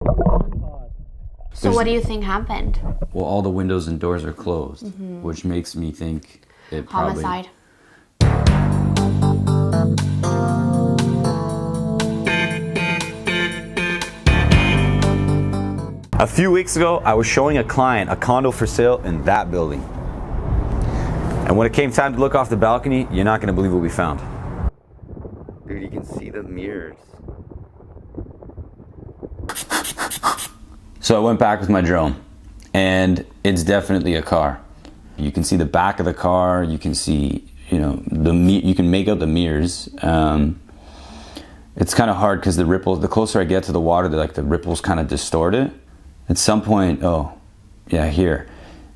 So what do you think happened? Well, all the windows and doors are closed, which makes me think it probably... Homicide. A few weeks ago, I was showing a client a condo for sale in that building. And when it came time to look off the balcony, you're not gonna believe what we found. Dude, you can see the mirrors. So I went back with my drone, and it's definitely a car. You can see the back of the car, you can see, you can make out the mirrors. It's kind of hard because the ripples, the closer I get to the water, the ripples kind of distort it. At some point, oh, yeah, here.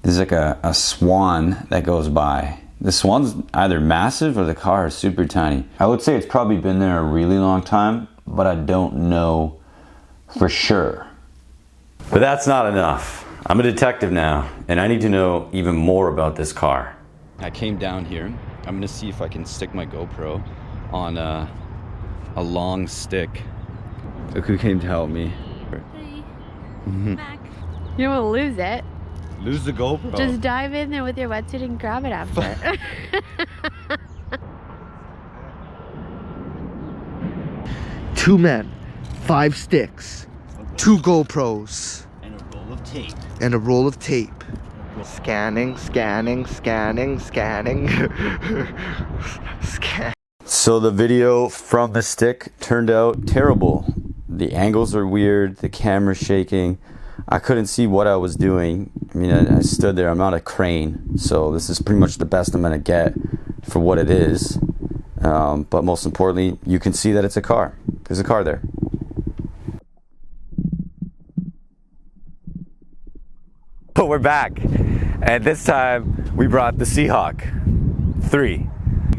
There's like a swan that goes by. The swan's either massive or the car is super tiny. I would say it's probably been there a really long time, but I don't know for sure. But that's not enough. I'm a detective now, and I need to know even more about this car. I came down here. I'm gonna see if I can stick my GoPro on a long stick. Look who came to help me. Back. You don't want to lose it. Lose the GoPro. Just dive in there with your wetsuit and grab it after. 2 men, 5 sticks, 2 GoPros, and a roll of tape. And a roll of tape. Scanning, scanning, scanning, scanning. Scan. So the video from the stick turned out terrible. The angles are weird, the camera's shaking. I couldn't see what I was doing. I mean, I stood there, I'm not a crane, so this is pretty much the best I'm gonna get for what it is. But most importantly, you can see that it's a car. There's a car there. But we're back, and this time we brought the Seahawk 3.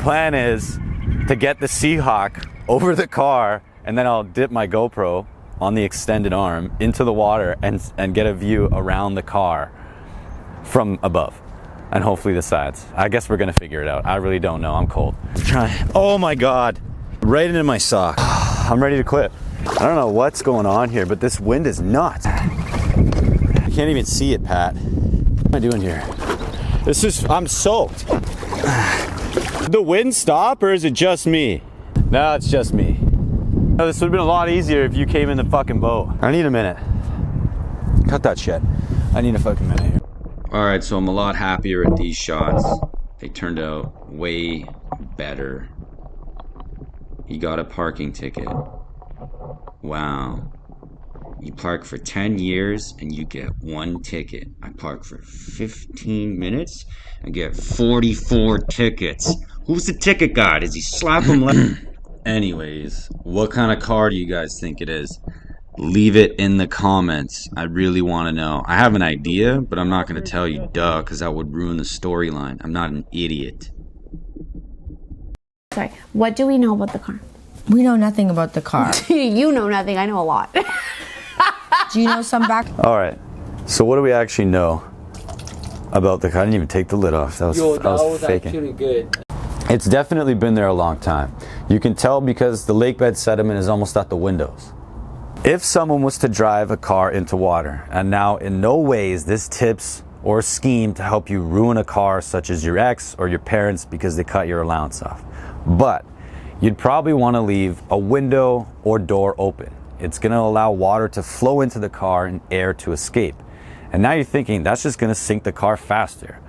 Plan is to get the Seahawk over the car, and then I'll dip my GoPro on the extended arm into the water and get a view around the car from above, and hopefully the sides. I guess we're gonna figure it out. I really don't know, I'm cold. Oh my God, right into my sock. I'm ready to quit. I don't know what's going on here, but this wind is nuts. I can't even see it, Pat. What am I doing here? I'm soaked. Did the wind stop, or is it just me? No, it's just me. No, this would have been a lot easier if you came in the fucking boat. I need a minute. Cut that shit. I need a fucking minute here. All right, so I'm a lot happier at these shots. They turned out way better. He got a parking ticket. Wow. You park for 10 years and you get 1 ticket. I park for 15 minutes and get 44 tickets. Who's the ticket guy? Does he slap him left? Anyways, what kind of car do you guys think it is? Leave it in the comments. I really want to know. I have an idea, but I'm not going to tell you, duh, because that would ruin the storyline. I'm not an idiot. Sorry, what do we know about the car? We know nothing about the car. You know nothing, I know a lot. Do you know some back? All right, so what do we actually know about the car? I didn't even take the lid off. That was faking. Actually good. It's definitely been there a long time. You can tell because the lake bed sediment is almost at the windows. If someone was to drive a car into water, and now in no way is this tips or scheme to help you ruin a car such as your ex or your parents because they cut your allowance off, but you'd probably want to leave a window or door open. It's going to allow water to flow into the car and air to escape. And now you're thinking that's just going to sink the car faster.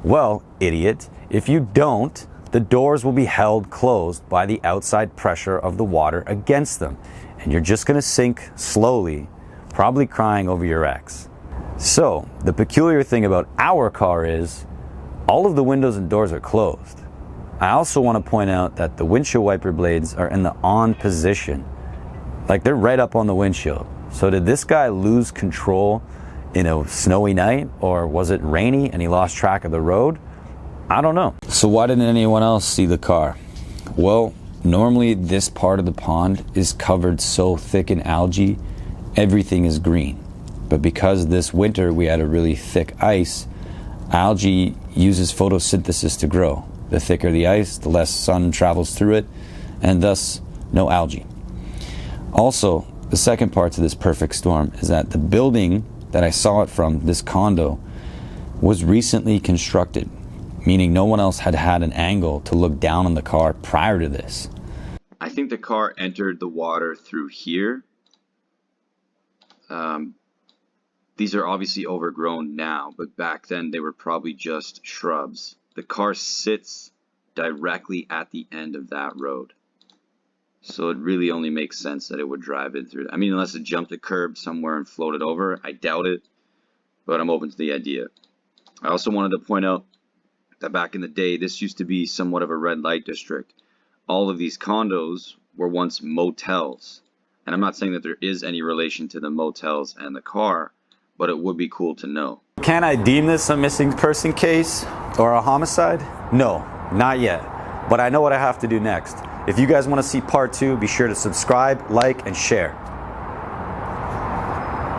Well, idiot, if you don't, the doors will be held closed by the outside pressure of the water against them. And you're just gonna sink slowly, probably crying over your ex. So, the peculiar thing about our car is, all of the windows and doors are closed. I also wanna point out that the windshield wiper blades are in the on position. Like they're right up on the windshield. So did this guy lose control in a snowy night, or was it rainy and he lost track of the road? I don't know. So why didn't anyone else see the car? Well, normally this part of the pond is covered so thick in algae, everything is green. But because this winter we had a really thick ice, algae uses photosynthesis to grow. The thicker the ice, the less sun travels through it, and thus no algae. Also, The second part to this perfect storm is that the building that I saw it from, this condo, was recently constructed, meaning no one else had had an angle to look down on the car prior to this. I think the car entered the water through here. These are obviously overgrown now, but back then they were probably just shrubs. The car sits directly at the end of that road. So it really only makes sense that it would drive in through. I mean, unless it jumped a curb somewhere and floated over, I doubt it, but I'm open to the idea. I also wanted to point out that back in the day, this used to be somewhat of a red light district. All of these condos were once motels. And I'm not saying that there is any relation to the motels and the car, but it would be cool to know. Can I deem this a missing person case or a homicide? No, not yet. But I know what I have to do next. If you guys want to see part 2, be sure to subscribe, like, and share.